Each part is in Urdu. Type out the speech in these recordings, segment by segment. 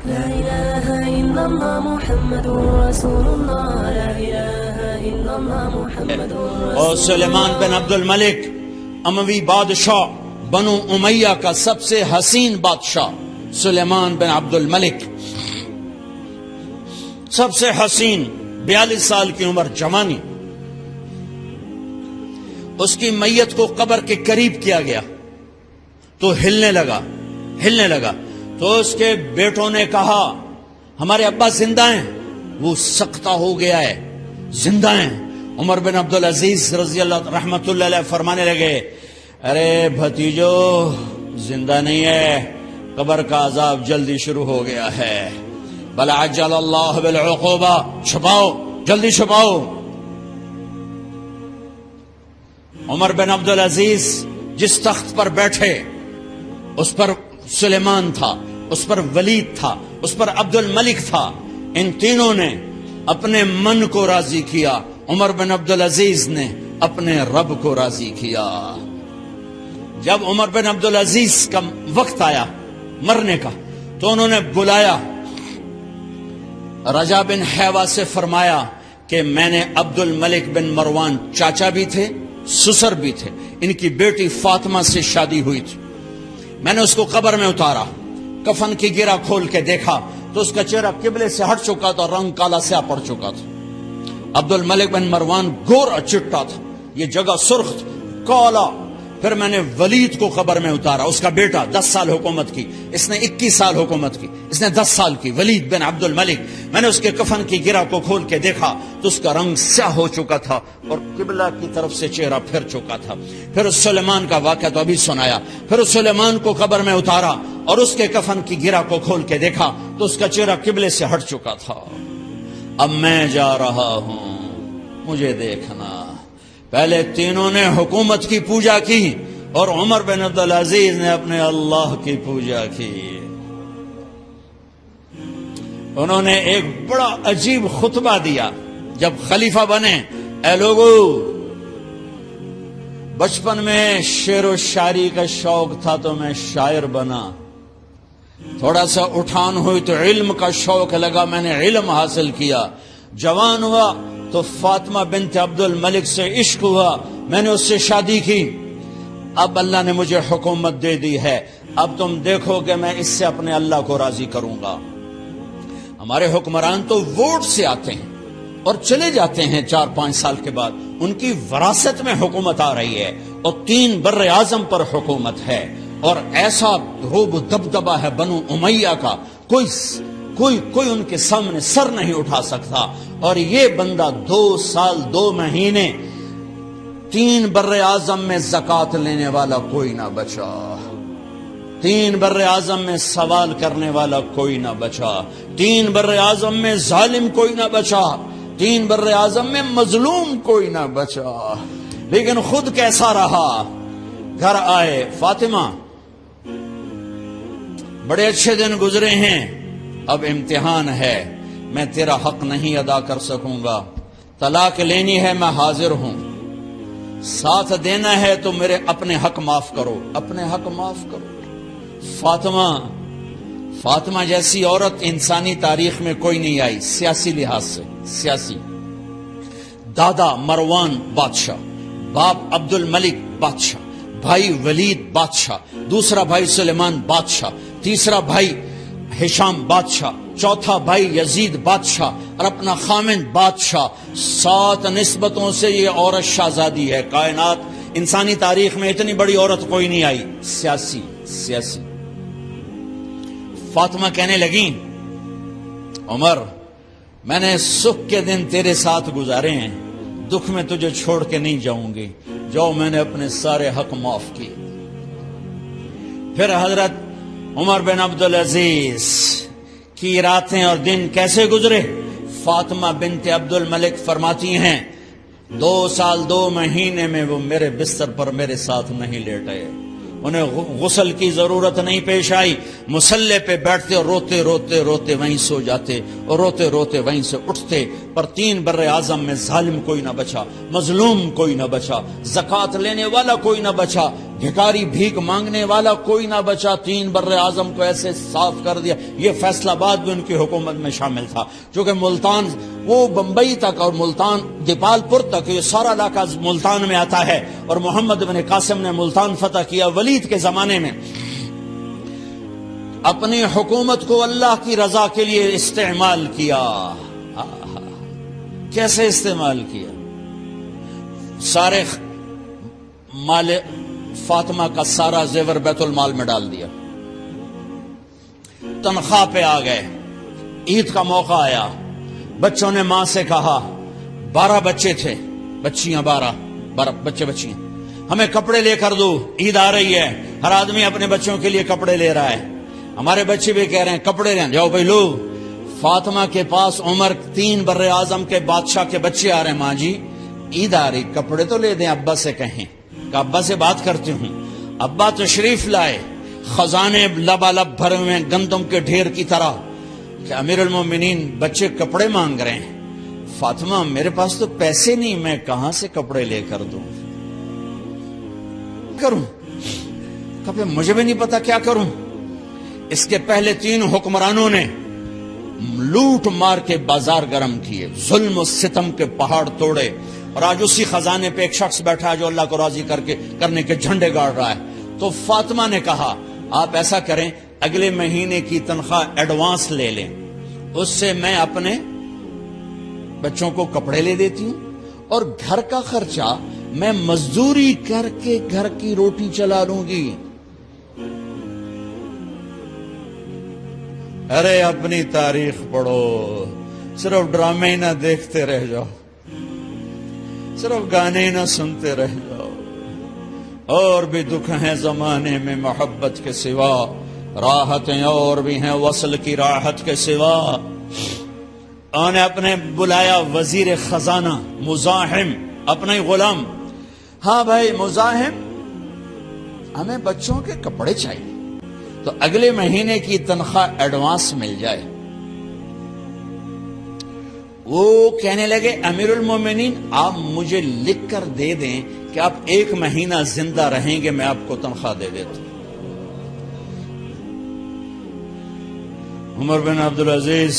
لا إله إلا الله محمد رسول الله لا إله إلا الله محمد رسول اور سلیمان بن عبد الملک اموی بادشاہ بنو امیہ کا سب سے حسین بادشاہ سلیمان بن عبد الملک، سب سے حسین، 42 سال کی عمر، جوانی. اس کی میت کو قبر کے قریب کیا گیا تو ہلنے لگا تو اس کے بیٹوں نے کہا ہمارے ابا زندہ ہیں. وہ سکتہ ہو گیا ہے، زندہ ہیں. عمر بن عبدالعزیز رضی اللہ رحمت اللہ علیہ فرمانے لگے ارے بھتیجو زندہ نہیں ہے، قبر کا عذاب جلدی شروع ہو گیا ہے. بل عجل اللہ بالعقوبہ، چھپاؤ، جلدی چھپاؤ. عمر بن عبدالعزیز جس تخت پر بیٹھے اس پر سلیمان تھا، اس پر ولید تھا، اس پر عبد الملک تھا. ان تینوں نے اپنے من کو راضی کیا، عمر بن عبدالعزیز نے اپنے رب کو راضی کیا. جب عمر بن عبدالعزیز کا وقت آیا مرنے کا تو انہوں نے بلایا رجا بن حیوہ سے، فرمایا کہ میں نے عبد الملک بن مروان چاچا بھی تھے، سسر بھی تھے، ان کی بیٹی فاطمہ سے شادی ہوئی تھی. میں نے اس کو قبر میں اتارا، کفن کی گرہ کھول کے دیکھا تو اس کا چہرہ قبلے سے ہٹ چکا تھا، رنگ کالا سیاہ پڑ چکا تھا. عبد الملک بن مروان گورا چٹا تھا، یہ جگہ سرخ تھی، کالا. پھر میں نے ولید کو قبر میں اتارا، اس کا بیٹا 10 سال حکومت کی، اس نے 21 سال حکومت کی، اس نے 10 سال کی، ولید بن عبد الملک. میں نے اس کے کفن کی گرہ کو کھول کے دیکھا تو اس کا رنگ سیاہ ہو چکا تھا اور قبلہ کی طرف سے چہرہ پھر چکا تھا. پھر اس سلیمان کا واقعہ تو ابھی سنایا. پھر اس سلیمان کو قبر میں اتارا اور اس کے کفن کی گرہ کو کھول کے دیکھا تو اس کا چہرہ قبلے سے ہٹ چکا تھا. اب میں جا رہا ہوں، مجھے دیکھنا. پہلے تینوں نے حکومت کی پوجا کی اور عمر بن عبدالعزیز نے اپنے اللہ کی پوجا کی. انہوں نے ایک بڑا عجیب خطبہ دیا جب خلیفہ بنے. اے لوگو، بچپن میں شعر و شاعری کا شوق تھا تو میں شاعر بنا، تھوڑا سا اٹھان ہوئی تو علم کا شوق لگا، میں نے علم حاصل کیا. جوان ہوا تو فاطمہ بنت عبد الملک سے عشق ہوا، میں نے اس سے شادی کی. اب اللہ نے مجھے حکومت دے دی ہے، اب تم دیکھو کہ میں اس سے اپنے اللہ کو راضی کروں گا. ہمارے حکمران تو ووٹ سے آتے ہیں اور چلے جاتے ہیں 4-5 سال کے بعد، ان کی وراثت میں حکومت آ رہی ہے اور 3 بر اعظم پر حکومت ہے اور ایسا روب و دبدبہ ہے بنو امیہ کا، کوئی ان کے سامنے سر نہیں اٹھا سکتا. اور یہ بندہ 2 سال 2 مہینے 3 بر اعظم میں زکوٰۃ لینے والا کوئی نہ بچا، 3 بر اعظم میں سوال کرنے والا کوئی نہ بچا، 3 بر اعظم میں ظالم کوئی نہ بچا، 3 بر اعظم میں مظلوم کوئی نہ بچا. لیکن خود کیسا رہا؟ گھر آئے، فاطمہ بڑے اچھے دن گزرے ہیں، اب امتحان ہے، میں تیرا حق نہیں ادا کر سکوں گا، طلاق لینی ہے میں حاضر ہوں، ساتھ دینا ہے تو میرے اپنے حق معاف کرو، اپنے حق معاف کرو. فاطمہ جیسی عورت انسانی تاریخ میں کوئی نہیں آئی، سیاسی لحاظ سے، سیاسی. دادا مروان بادشاہ، باپ عبد الملک بادشاہ، بھائی ولید بادشاہ، دوسرا بھائی سلیمان بادشاہ، تیسرا بھائی ہشام بادشاہ، چوتھا بھائی یزید بادشاہ اور اپنا خامند بادشاہ. 7 نسبتوں سے یہ عورت شہزادی ہے. کائنات انسانی تاریخ میں اتنی بڑی عورت کوئی نہیں آئی، سیاسی. فاطمہ کہنے لگیں عمر، میں نے سکھ کے دن تیرے ساتھ گزارے ہیں، دکھ میں تجھے چھوڑ کے نہیں جاؤں گی، جو میں نے اپنے سارے حق معاف کیے. پھر حضرت عمر بن عبدالعزیز کی راتیں اور دن کیسے گزرے؟ فاطمہ بنت عبد الملک فرماتی ہیں 2 سال 2 مہینے میں وہ میرے بستر پر میرے ساتھ نہیں لیٹے، انہیں غسل کی ضرورت نہیں پیش آئی. مصلے پہ بیٹھتے اور روتے روتے وہیں سو جاتے اور روتے روتے وہیں سے اٹھتے. پر 3 بر اعظم میں ظالم کوئی نہ بچا، مظلوم کوئی نہ بچا، زکوٰۃ لینے والا کوئی نہ بچا، بھکاری بھیک مانگنے والا کوئی نہ بچا۔ 3 بر اعظم کو ایسے صاف کر دیا۔ یہ فیصلہ آباد بھی ان کی حکومت میں شامل تھا، چونکہ ملتان وہ بمبئی تک اور ملتان دیپال پور تک یہ سارا علاقہ ملتان میں آتا ہے، اور محمد بن قاسم نے ملتان فتح کیا ولید کے زمانے میں۔ اپنی حکومت کو اللہ کی رضا کے لیے استعمال کیا۔ کیسے استعمال کیا؟ سارے مال فاطمہ کا سارا زیور بیت المال میں ڈال دیا، تنخواہ پہ آ گئے۔ عید کا موقع آیا، بچوں نے ماں سے کہا، 12 بچے تھے، بچیاں 12 بچے بچیاں، ہمیں کپڑے لے کر دو، عید آ رہی ہے، ہر آدمی اپنے بچوں کے لیے کپڑے لے رہا ہے، ہمارے بچے بھی کہہ رہے ہیں کپڑے لیں، جاؤ بھائی لو۔ فاطمہ کے پاس عمر 3 بر اعظم کے بادشاہ کے بچے آ رہے ہیں، ماں جی عید آ رہی، کپڑے تو لے دیں، ابا سے کہیں کہ ابا سے بات کرتی ہوں۔ ابا تشریف لائے، خزانے لبالب بھرے ہوئے ہیں گندم کے ڈھیر کی طرح، کہ امیر المومنین بچے کپڑے مانگ رہے ہیں۔ فاطمہ میرے پاس تو پیسے نہیں، میں کہاں سے کپڑے لے کر دوں، کروں کپڑے، مجھے بھی نہیں پتا کیا کروں۔ اس کے پہلے 3 حکمرانوں نے لوٹ مار کے بازار گرم کیے، ظلم و ستم کے پہاڑ توڑے، اور آج اسی خزانے پہ ایک شخص بیٹھا ہے جو اللہ کو راضی کرنے کے جھنڈے گاڑ رہا ہے۔ تو فاطمہ نے کہا آپ ایسا کریں، اگلے مہینے کی تنخواہ ایڈوانس لے لیں، اس سے میں اپنے بچوں کو کپڑے لے دیتی ہوں، اور گھر کا خرچہ میں مزدوری کر کے گھر کی روٹی چلا لوں گی۔ ارے اپنی تاریخ پڑھو، صرف ڈرامے ہی نہ دیکھتے رہ جاؤ، صرف گانے ہی نہ سنتے رہ جاؤ۔ اور بھی دکھ ہیں زمانے میں محبت کے سوا، راحتیں اور بھی ہیں وصل کی راحت کے سوا۔ انہوں نے اپنے بلایا وزیر خزانہ مزاحم، اپنا ہی غلام، ہاں بھائی مزاحم ہمیں بچوں کے کپڑے چاہیے، تو اگلے مہینے کی تنخواہ ایڈوانس مل جائے۔ وہ کہنے لگے امیر المومنین آپ مجھے لکھ کر دے دیں کہ آپ 1 مہینہ زندہ رہیں گے، میں آپ کو تنخواہ دے دیتا ہوں۔ عمر بن عبدالعزیز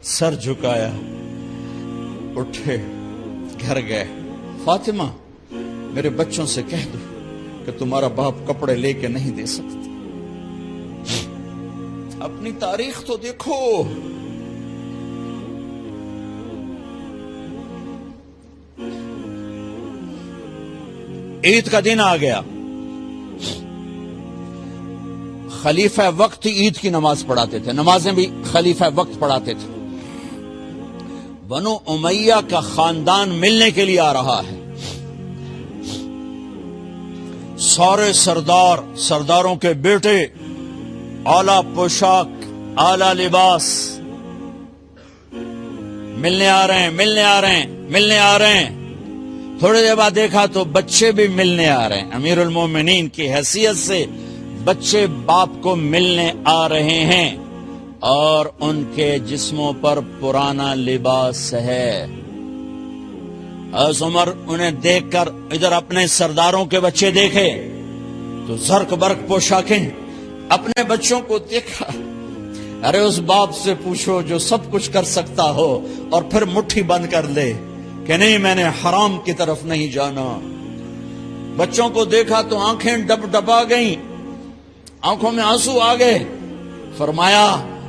سر جھکایا، اٹھے، گھر گئے، فاطمہ میرے بچوں سے کہہ دو کہ تمہارا باپ کپڑے لے کے نہیں دے سکتا۔ اپنی تاریخ تو دیکھو، عید کا دن آ گیا، خلیفہ وقت عید کی نماز پڑھاتے تھے، نمازیں بھی خلیفہ وقت پڑھاتے تھے۔ بنو امیہ کا خاندان ملنے کے لیے آ رہا ہے، سارے سرداروں کے بیٹے اعلی پوشاک، اعلی لباس، ملنے آ رہے ہیں۔ تھوڑی دیر بعد دیکھا تو بچے بھی ملنے آ رہے ہیں، امیر المومنین کی حیثیت سے بچے باپ کو ملنے آ رہے ہیں، اور ان کے جسموں پر پرانا لباس ہے۔ حضرت عمر انہیں دیکھ کر ادھر اپنے سرداروں کے بچے دیکھے تو زرق برق پوشاکیں، اپنے بچوں کو دیکھا۔ ارے اس باپ سے پوچھو جو سب کچھ کر سکتا ہو اور پھر مٹھی بند کر لے کہ نہیں میں نے حرام کی طرف نہیں جانا۔ بچوں کو دیکھا تو آنکھیں ڈبا گئیں، آنکھوں میں آنسو آ گئے۔ فرمایا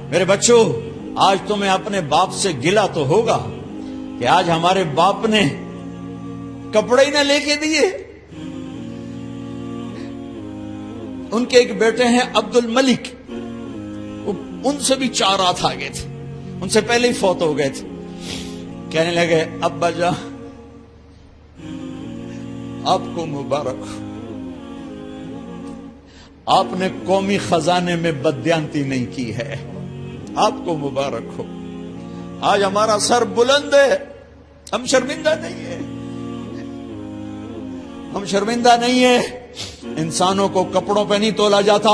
میرے بچوں آج تمہیں اپنے باپ سے گلہ تو ہوگا کہ آج ہمارے باپ نے کپڑے ہی نہ لے کے دیے۔ ان کے ایک بیٹے ہیں عبد الملک، ان سے بھی 4 رات آگے تھے، ان سے پہلے ہی فوت ہو گئے تھے۔ کہنے لگے ابا جان آپ کو مبارک ہو، آپ نے قومی خزانے میں بددیانتی نہیں کی ہے، آپ کو مبارک ہو۔ آج ہمارا سر بلند ہے، ہم شرمندہ نہیں ہیں، ہم شرمندہ نہیں ہیں۔ انسانوں کو کپڑوں پہ نہیں تولا جاتا۔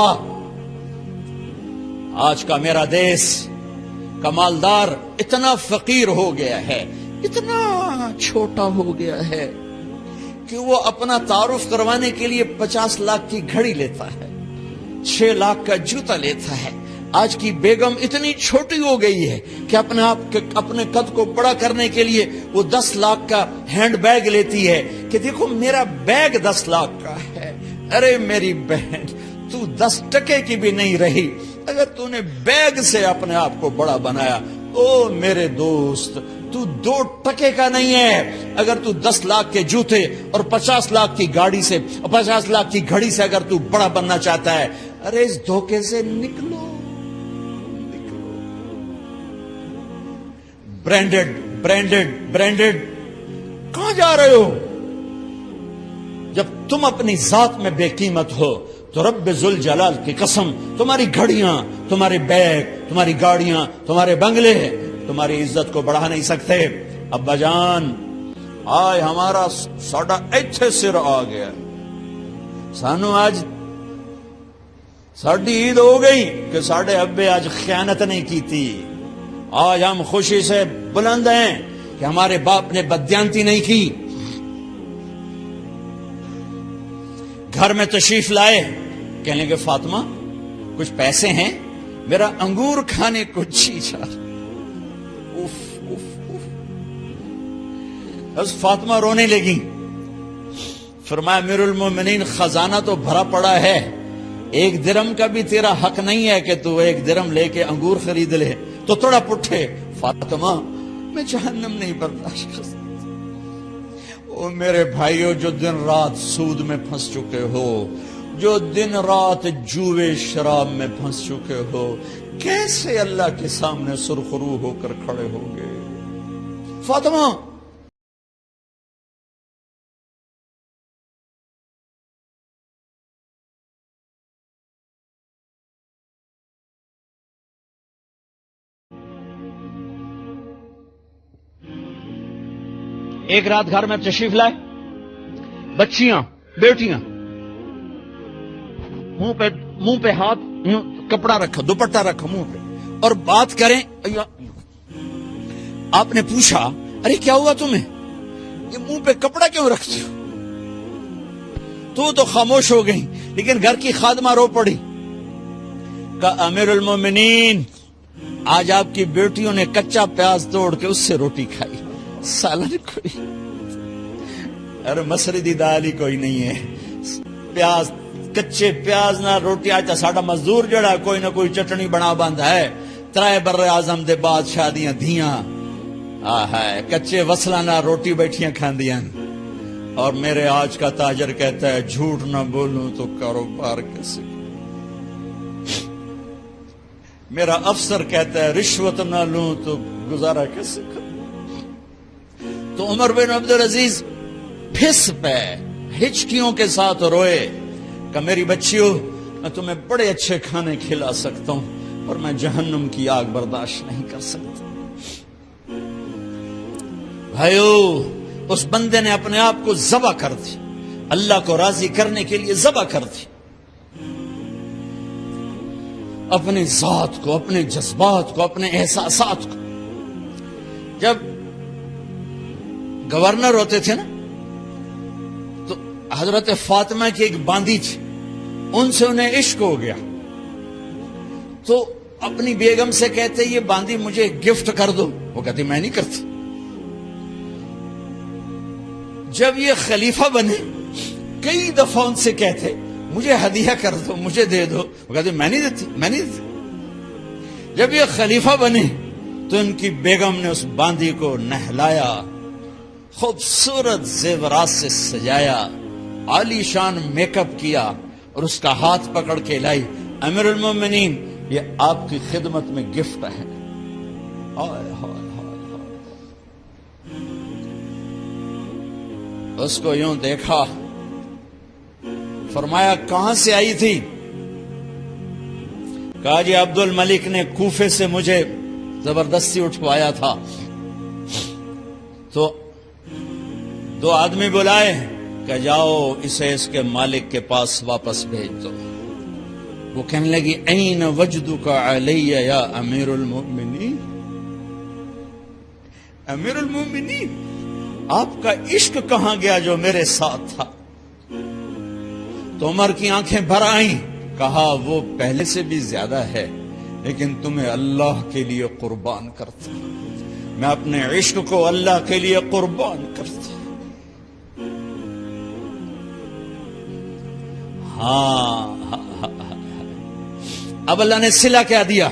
آج کا میرا دیس کا مالدار اتنا فقیر ہو گیا ہے اتنا چھوٹا ہو گیا ہے کہ وہ اپنا تعارف کروانے کے لیے 50 لاکھ کی گھڑی لیتا ہے، 6 لاکھ کا جوتا لیتا ہے۔ آج کی بیگم اتنی چھوٹی ہو گئی ہے کہ اپنے قد کو بڑا کرنے کے لیے وہ 10 لاکھ کا ہینڈ بیگ لیتی ہے کہ دیکھو میرا بیگ 10 لاکھ کا ہے۔ ارے میری بہن، تو 10 ٹکے کی بھی نہیں رہی اگر تو نے بیگ سے اپنے آپ کو بڑا بنایا۔ او میرے دوست، تو 2 ٹکے کا نہیں ہے اگر تو 10 لاکھ کے جوتے اور 50 لاکھ کی گاڑی سے اور 50 لاکھ کی گھڑی سے اگر تو بڑا بننا چاہتا ہے۔ ارے اس دھوکے سے نکلو۔ برینڈڈ کہاں جا رہے ہو؟ جب تم اپنی ذات میں بے قیمت ہو تو رب ذوالجلال کی قسم، تمہاری گھڑیاں، تمہارے بیگ، تمہاری گاڑیاں، تمہارے بنگلے تمہاری عزت کو بڑھا نہیں سکتے۔ ابا جان، آج ہمارا ساڈا ایتھے سر آ گیا، سانو آج ساڈی عید ہو گئی کہ ساڈے ابے آج خیانت نہیں کی تھی۔ آج ہم خوشی سے بلند ہیں کہ ہمارے باپ نے بددیانتی نہیں کی۔ گھر میں تشریف لائے، کہنے کہ فاطمہ کچھ پیسے ہیں، میرا انگور کھانے کو جی چاہ۔ بس فاطمہ رونے لگی۔ فرمایا امیر المومنین، خزانہ تو بھرا پڑا ہے، 1 درم کا بھی تیرا حق نہیں ہے کہ تو 1 درم لے کے انگور خرید لے۔ تو تھوڑا پٹھے، فاطمہ میں جہنم نہیں برداشت کر سکتا۔ او میرے بھائیو، جو دن رات سود میں پھنس چکے ہو، جو دن رات جوے شراب میں پھنس چکے ہو، کیسے اللہ کے سامنے سرخرو ہو کر کھڑے ہوگے؟ فاطمہ ایک رات گھر میں تشریف لائے، بچیاں، بیٹیاں، منہ پہ ہاتھ، کپڑا رکھا، دوپٹہ رکھا منہ پہ، اور بات کریں۔ آپ نے پوچھا ارے کیا ہوا تمہیں، یہ منہ پہ کپڑا کیوں رکھتی ہو؟ تو خاموش ہو گئی، لیکن گھر کی خادمہ رو پڑی۔ کہا امیر المومنین، آج آپ کی بیٹیوں نے کچا پیاز توڑ کے اس سے روٹی کھائی، سالن کوئی، ارے مسردی دال ہی کوئی نہیں ہے، پیاز، کچے پیاز نہ روٹی۔ آج ساڈا مزدور جڑا کوئی نہ کوئی چٹنی بنا بند ہے، 3 بر اعظم دے بعد شادیاں دھیاں، کچے وصلہ نہ روٹی بیٹھیاں کھاندیاں۔ اور میرے آج کا تاجر کہتا ہے جھوٹ نہ بولوں تو کاروبار کیسے، میرا افسر کہتا ہے رشوت نہ لوں تو گزارا کیسے کروں۔ تو عمر بن عبدالعزیز پھس پہ ہچکیوں کے ساتھ روئے کہ میری بچیوں، میں تمہیں بڑے اچھے کھانے کھلا سکتا ہوں اور میں جہنم کی آگ برداشت نہیں کر سکتا۔ بھائیو، اس بندے نے اپنے آپ کو ذبح کر دی، اللہ کو راضی کرنے کے لیے ذبح کر دی، اپنی ذات کو، اپنے جذبات کو، اپنے احساسات کو۔ جب گورنر ہوتے تھے نا، تو حضرت فاطمہ کی ایک باندی تھی، ان سے انہیں عشق ہو گیا، تو اپنی بیگم سے کہتے یہ باندی مجھے گفٹ کر دو، وہ کہتی میں نہیں کرتی۔ جب یہ خلیفہ بنے، کئی دفعہ ان سے کہتے مجھے ہدیہ کر دو، مجھے دے دو، وہ کہتے میں نہیں دیتی، میں نہیں دیتی۔ جب یہ خلیفہ بنے تو ان کی بیگم نے اس باندی کو نہلایا، خوبصورت زیورات سے سجایا، عالی شان میک اپ کیا اور اس کا ہاتھ پکڑ کے لائی، امیر المومنین یہ آپ کی خدمت میں گفٹ ہے۔ اس کو یوں دیکھا، فرمایا کہاں سے آئی تھی؟ کہا جی عبد الملک نے کوفے سے مجھے زبردستی اٹھوایا تھا، تو 2 آدمی بلائے کہ جاؤ اسے اس کے مالک کے پاس واپس بھیج دو۔ وہ کہنے لگی این وجدک علی یا امیر المؤمنین، امیر المومنین آپ کا عشق کہاں گیا جو میرے ساتھ تھا؟ تو عمر کی آنکھیں بھر آئیں، کہا وہ پہلے سے بھی زیادہ ہے، لیکن تمہیں اللہ کے لیے قربان کرتا، میں اپنے عشق کو اللہ کے لیے قربان کرتا۔ ہاں اب اللہ نے صلہ کیا دیا؟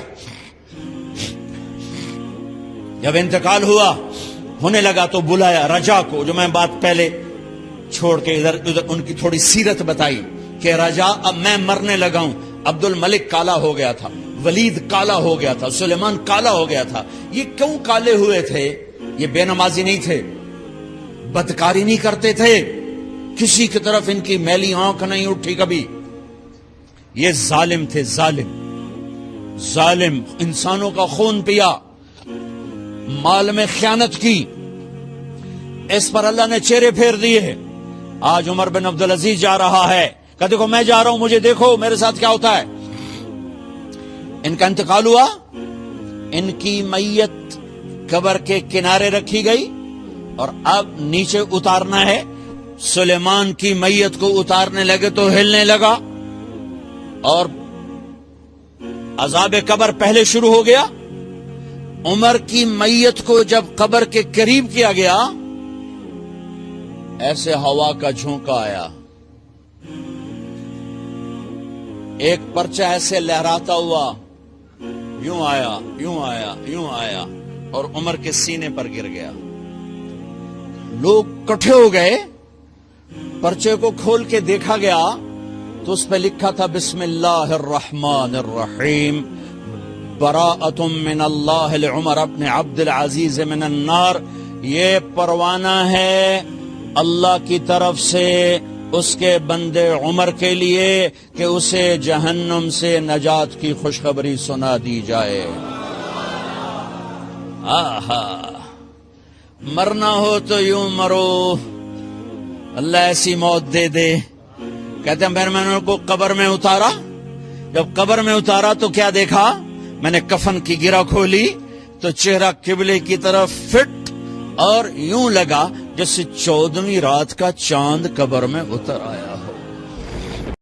جب انتقال ہوا ہونے لگا تو بلایا رجا کو، جو میں بات پہلے چھوڑ کے ادھر ان کی تھوڑی سیرت بتائی کہ رجا اب میں مرنے لگا ہوں۔ عبد الملک کالا ہو گیا تھا، ولید کالا ہو گیا تھا، سلیمان کالا ہو گیا تھا۔ یہ کیوں کالے ہوئے تھے؟ یہ بے نمازی نہیں تھے، بدکاری نہیں کرتے تھے، کسی کی طرف ان کی میلی آنکھ نہیں اٹھی کبھی۔ یہ ظالم تھے، ظالم انسانوں کا خون پیا، مال میں خیانت کی، اس پر اللہ نے چہرے پھیر دیے۔ آج عمر بن عبدالعزیز جا رہا ہے کہ دیکھو میں جا رہا ہوں، مجھے دیکھو میرے ساتھ کیا ہوتا ہے۔ ان کا انتقال ہوا، ان کی میت قبر کے کنارے رکھی گئی اور اب نیچے اتارنا ہے۔ سلیمان کی میت کو اتارنے لگے تو ہلنے لگا اور عذاب قبر پہلے شروع ہو گیا۔ عمر کی میت کو جب قبر کے قریب کیا گیا، ایسے ہوا کا جھونکا آیا، ایک پرچہ ایسے لہراتا ہوا یوں آیا، یوں آیا، یوں آیا اور عمر کے سینے پر گر گیا۔ لوگ کٹھے ہو گئے، پرچے کو کھول کے دیکھا گیا تو اس پہ لکھا تھا بسم اللہ الرحمن الرحیم، براءۃ من اللہ لعمر بن عبد العزیز من النار۔ یہ پروانہ ہے اللہ کی طرف سے اس کے بندے عمر کے لیے کہ اسے جہنم سے نجات کی خوشخبری سنا دی جائے۔ آہا، مرنا ہو تو یوں مرو، اللہ ایسی موت دے دے۔ کہتے ہیں پھر میں نے ان کو قبر میں اتارا، جب قبر میں اتارا تو کیا دیکھا؟ میں نے کفن کی گرہ کھولی تو چہرہ قبلے کی طرف فٹ اور یوں لگا جیسے 14ویں رات کا چاند قبر میں اتر آیا۔